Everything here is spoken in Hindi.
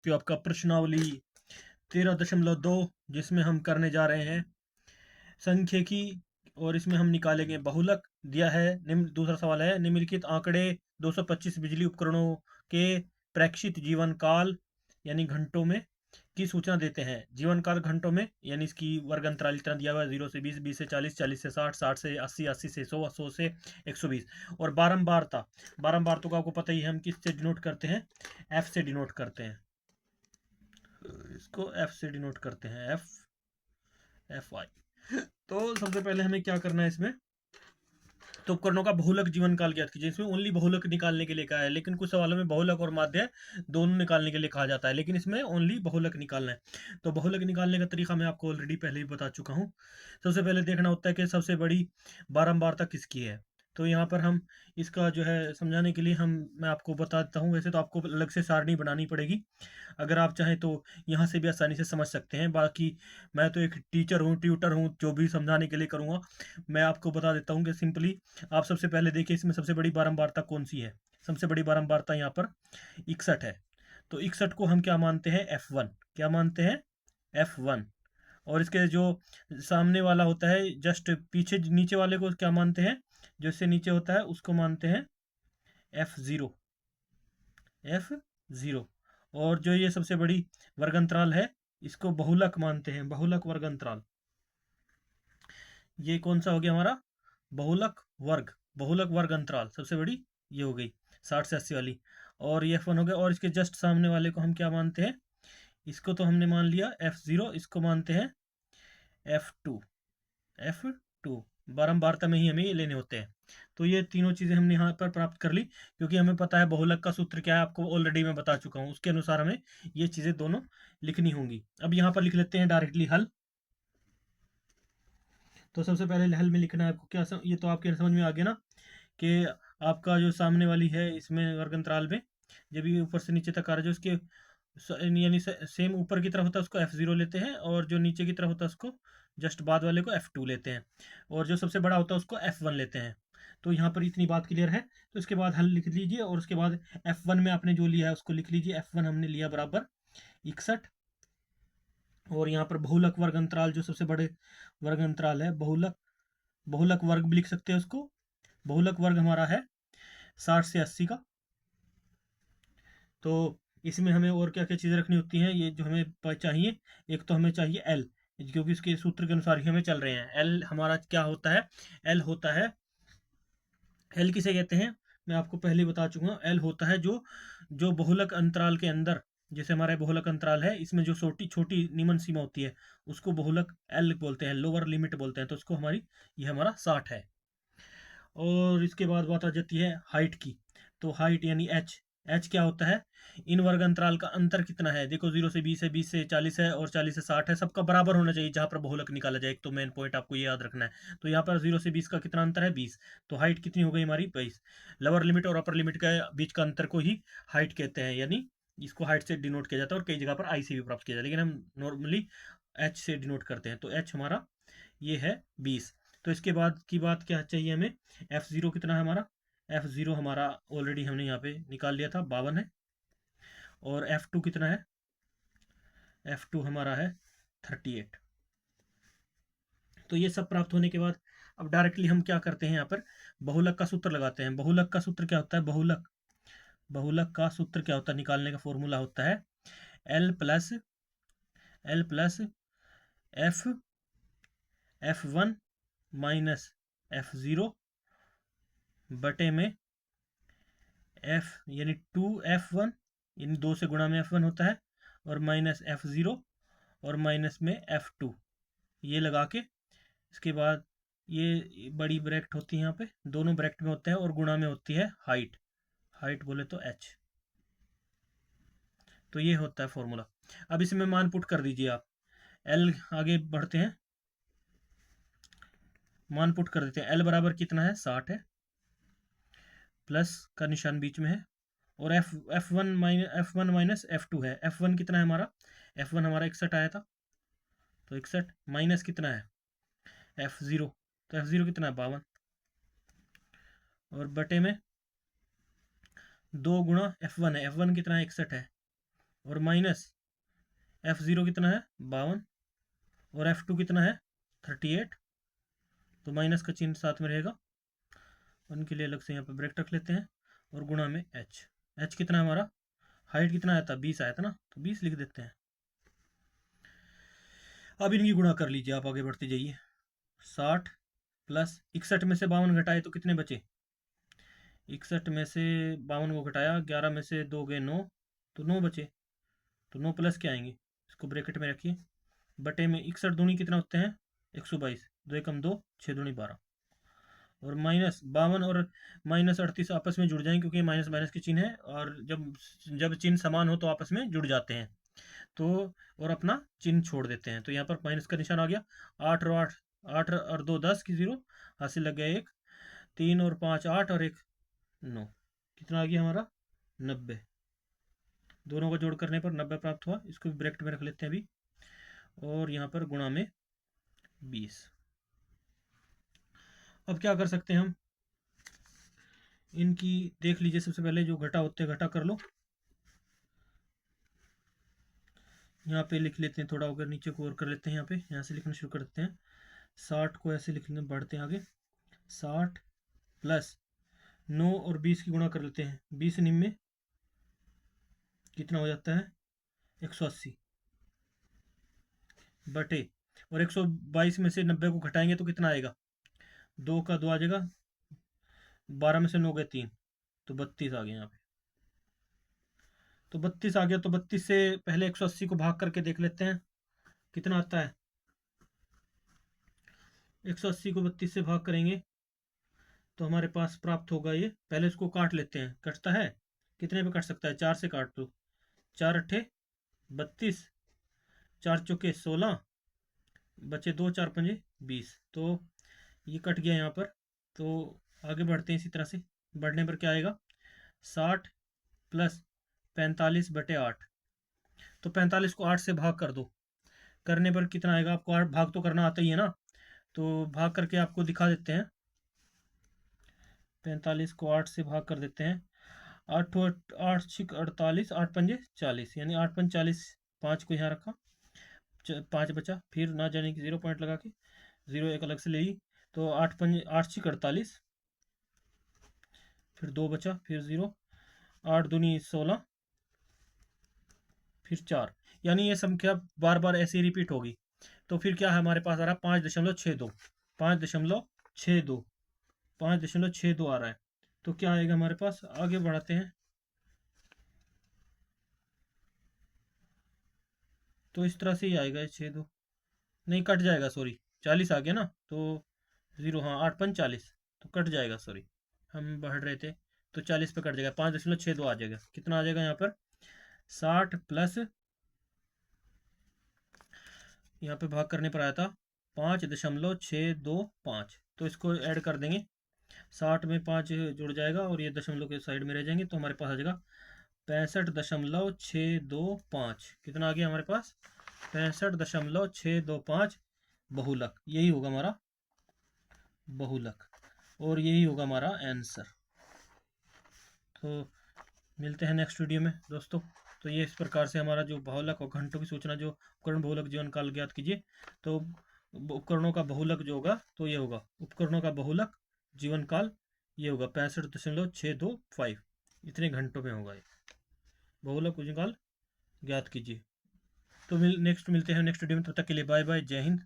सकते हो आपका प्रश्नावली 13.2, जिसमें हम करने जा रहे हैं सांख्यिकी, और इसमें हम निकालेंगे बहुलक। दिया है निम्न, दूसरा सवाल है निम्नलिखित आंकड़े 225 बिजली उपकरणों के प्रेक्षित जीवन काल यानी घंटों में की सूचना देते हैं। जीवन काल घंटों में यानी इसकी वर्ग अंतराल इतना दिया हुआ है, 0 से 20, 20 से 40, 40 से 60, 60 से 80, 80 से 100, 100 से 120। और बारंबारता, बारंबारता को आपको पता ही है हम किससे डिनोट करते हैं, एफ से डिनोट करते हैं। इसको एफ से डिनोट करते हैं, एफ, एफ आई। तो सबसे पहले हमें क्या करना है इसमें, तो उपकरणों का बहुलक जीवन काल ज्ञात कीजिए। इसमें ओनली बहुलक निकालने के लिए कहा है, लेकिन कुछ सवालों में बहुलक और माध्य दोनों निकालने के लिए कहा जाता है, लेकिन इसमें ओनली बहुलक निकालना है। तो बहुलक निकालने का तरीका मैं आपको ऑलरेडी पहले ही बता चुका हूँ। सबसे पहले देखना होता है कि सबसे बड़ी बारंबारता किसकी है। तो यहाँ पर हम इसका जो है समझाने के लिए मैं आपको बता देता हूँ। वैसे तो आपको अलग से सारणी बनानी पड़ेगी, अगर आप चाहें तो यहाँ से भी आसानी से समझ सकते हैं। बाकी मैं तो एक टीचर हूँ, ट्यूटर हूँ, जो भी समझाने के लिए करूँगा। मैं आपको बता देता हूँ कि सिंपली आप सबसे पहले देखिए इसमें सबसे बड़ी बारंबारता कौन सी है। सबसे बड़ी बारंबारता यहाँ पर 61 है। तो 61 को हम क्या मानते हैं, F1। क्या मानते हैं, F1। और इसके जो सामने वाला होता है जस्ट पीछे नीचे वाले को क्या मानते हैं, जो इससे नीचे होता है उसको मानते हैं F0, F0। और जो ये सबसे बड़ी वर्ग अंतराल है इसको बहुलक मानते हैं, बहुलक वर्ग अंतराल। ये कौन सा हो गया हमारा, बहुलक वर्ग, बहुलक वर्ग अंतराल सबसे बड़ी ये हो गई 60 से 80 वाली। और ये F1 हो गया। और इसके जस्ट सामने वाले को हम क्या मानते हैं, इसको तो हमने मान लिया F0, इसको मानते हैं F2, F2। बारंबारता में ही हमें ये लेने होते हैं। तो ये तीनों चीज़ें हमने यहाँ पर प्राप्त कर ली, क्योंकि हमें पता है बहुलक का सूत्र क्या है, आपको ऑलरेडी मैं बता चुका हूँ। उसके अनुसार हमें ये चीज़ें दोनों लिखनी होंगी। अब यहाँ पर लिख लेते हैं डायरेक्टली हल। तो सबसे पहले हल में लिखना है आपको क्या ये तो आपके समझ में आ गया ना, कि आपका जो सामने वाली है इसमें वर्ग अंतराल में जब ये ऊपर से नीचे तक आ रहा है, जो इसके यानी सेम ऊपर की तरफ होता है उसको F0 लेते हैं, और जो नीचे की तरफ होता है उसको जस्ट बाद वाले को F2 लेते हैं, और जो सबसे बड़ा होता है उसको F1 लेते हैं। तो यहाँ पर इतनी बात क्लियर है। तो इसके बाद हल लिख लीजिए, और उसके बाद F1 में आपने जो लिया है उसको लिख लीजिए। F1 हमने लिया बराबर 61। और यहाँ पर बहुलक वर्ग अंतराल जो सबसे बड़े वर्ग अंतराल है, बहुलक, बहुलक वर्ग भी लिख सकते हैं उसको। बहुलक वर्ग हमारा है 60 से 80 का। तो इसमें हमें और क्या क्या चीज़ें रखनी होती हैं, ये जो हमें चाहिए, एक तो हमें चाहिए एल, क्योंकि इसके सूत्र के अनुसार ही हमें चल रहे हैं। एल हमारा क्या होता है, एल होता है, एल किसे कहते हैं मैं आपको पहले ही बता चुका हूँ। एल होता है जो जो बहुलक अंतराल के अंदर, जैसे हमारे बहुलक अंतराल है इसमें जो छोटी छोटी नीमन सीमा होती है उसको बहुलक एल बोलते हैं, लोअर लिमिट बोलते हैं। तो उसको हमारी, ये हमारा 60 है। और इसके बाद बात आ जाती है हाइट की। तो हाइट यानी एच, एच क्या होता है, इन वर्ग अंतराल का अंतर कितना है। देखो 0 से 20 है, 20 से 40 है, और 40 से 60 है, सबका बराबर होना चाहिए जहां पर बहुलक निकाला जाए। एक तो मेन पॉइंट आपको ये याद रखना है। तो यहाँ पर 0 से 20 का कितना अंतर है, 20। तो हाइट कितनी हो गई हमारी, 22। लोअर लिमिट और अपर लिमिट के बीच का अंतर को ही हाइट कहते हैं, यानी इसको हाइट से डिनोट किया जाता है, और कई जगह पर आई से भी प्राप्त किया जाता है, लेकिन हम नॉर्मली एच से डिनोट करते हैं। तो एच हमारा ये है 20। तो इसके बाद की बात क्या चाहिए हमें, F0 कितना है हमारा, F0 हमारा ऑलरेडी हमने यहाँ पे निकाल लिया था, 52 है। और F2 कितना है, F2 हमारा है 38। तो ये सब प्राप्त होने के बाद अब डायरेक्टली हम क्या करते हैं, यहाँ पर बहुलक का सूत्र लगाते हैं। बहुलक का सूत्र क्या होता है, बहुलक, बहुलक का सूत्र क्या होता है, निकालने का फॉर्मूला होता है L plus F1 minus F0 बटे में F यानी 2F1, यानी 2 से गुणा में F1 होता है, और माइनस F0, और माइनस में F2, ये लगा के इसके बाद ये बड़ी ब्रैकेट होती है यहाँ पे, दोनों ब्रैकेट में होते हैं, और गुणा में होती है हाइट, हाइट बोले तो H। तो ये होता है फॉर्मूला। अब इसमें मान पुट कर दीजिए आप। L आगे बढ़ते हैं, मान पुट कर देते हैं। L बराबर कितना है, 60 है, प्लस का निशान बीच में है, और F1 माइनस F2 है। F1 कितना है हमारा, F1 हमारा 61 आया था, तो 61 माइनस कितना है F0, तो F0 कितना है 52, और बटे में 2 गुणा F1 है, F1 कितना है 61 है, और माइनस F0 कितना है 52, और F2 कितना है 38, तो माइनस का चिन्ह साथ में रहेगा, उनके लिए अलग से यहाँ पे ब्रैकेट रख लेते हैं, और गुणा में h कितना है हमारा, हाइट कितना आया था 20 आया था ना, तो 20 लिख देते हैं। अब इनकी गुणा कर लीजिए, आप आगे बढ़ते जाइए। 60 प्लस 61 में से 52 घटाए तो कितने बचे, 61 में से 52 को घटाया, 11 में से 2 गए 9, तो 9 बचे, तो 9 प्लस के आएंगे, इसको ब्रैकेट में रखिए, बटे में 61 दूनी कितना होते हैं 122, 2 एकम 2, 6 दूनी 12, और माइनस 52 और माइनस 38 आपस में जुड़ जाएंगे, क्योंकि माइनस माइनस के चिन्ह है, और जब जब चिन्ह समान हो तो आपस में जुड़ जाते हैं, तो और अपना चिन्ह छोड़ देते हैं, तो यहाँ पर माइनस का निशान आ गया। 8 और 2 10 की 0, हासिल लग गया 1, 3 और 5 8 और 1 9, कितना आ गया हमारा 90, दोनों को जोड़ करने पर 90 प्राप्त हुआ, इसको भी ब्रैकेट में रख लेते हैं अभी, और यहाँ पर गुणा में 20। अब क्या कर सकते हैं हम, इनकी देख लीजिए, सबसे पहले जो घटा होते हैं घटा कर लो, यहाँ पे लिख लेते हैं, थोड़ा अगर नीचे को और कर लेते हैं, यहाँ से लिखना शुरू कर देते हैं। 60 को ऐसे लिखने बढ़ते हैं आगे, 60 प्लस 9 और 20 की गुणा कर लेते हैं, 20 निम्न में कितना हो जाता है 180, बटे, और 122 में से 90 को घटाएंगे तो कितना आएगा, 2 का 2 आ जाएगा, 12 में से 9 गए 3, तो 32 आ गया यहाँ पे, तो 32 आ गया, तो 32 से पहले 180 को भाग करके देख लेते हैं कितना आता है। 180 को 32 से भाग करेंगे तो हमारे पास प्राप्त होगा ये, पहले इसको काट लेते हैं, कटता है कितने पे कट सकता है, 4 से काट दो, 4 अट्ठे 32, 4 चौके 16, बचे 2, 4 पंजे 20, तो ये कट गया यहाँ पर। तो आगे बढ़ते हैं इसी तरह से, बढ़ने पर क्या आएगा 60 प्लस 45 बटे 8, तो 45 को 8 से भाग कर दो, करने पर कितना आएगा, आपको 8 भाग तो करना आता ही है ना, तो भाग करके आपको दिखा देते हैं, 45 को 8 से भाग कर देते हैं, 8 8 छिक 48, 8 पंजे 40, यानी 8 पंज 40, 5 को यहाँ रखा, 5 बचा, फिर ना जाने की 0 पॉइंट लगा के 0 एक अलग से ले ली, तो 8 पंजे 8 छिक 48, फिर 2 बचा, फिर 0, 8 दूनी 16, फिर 4, यानी ये संख्या बार बार ऐसे ही रिपीट होगी, तो फिर क्या है हमारे पास आ रहा है 5.62, 5.62, 5.62 आ रहा है, तो क्या आएगा हमारे पास, आगे बढ़ाते हैं, तो इस तरह से ही आएगा 6 2, नहीं कट जाएगा, सॉरी 40 आ गया ना, तो 0, हाँ 8 5 40, तो कट जाएगा, सॉरी हम बढ़ रहे थे, तो 40 पे कट जाएगा, 5.62 आ जाएगा, कितना आ जाएगा यहाँ पर 60 प्लस, यहाँ पे भाग करने पर आया था 5.625, तो इसको ऐड कर देंगे, 60 में 5 जुड़ जाएगा और ये दशमलव के साइड में रह जाएंगे, तो हमारे पास आ जाएगा 65.625, कितना आ गया हमारे पास 65.625 बहुलक, यही होगा हमारा बहुलक, और यही होगा हमारा आंसर। तो मिलते हैं नेक्स्ट वीडियो में दोस्तों। तो ये इस प्रकार से हमारा जो बहुलक और घंटों की सूचना, जो उपकरण बहुलक जीवन काल ज्ञात कीजिए, तो उपकरणों का बहुलक जो होगा तो ये होगा, उपकरणों का बहुलक जीवन काल ये होगा 65.625, इतने घंटों में होगा ये बहुलक जीवन काल ज्ञात कीजिए। तो नेक्स्ट मिलते हैं नेक्स्ट वीडियो में, तब तक के लिए बाय बाय, जय हिंद।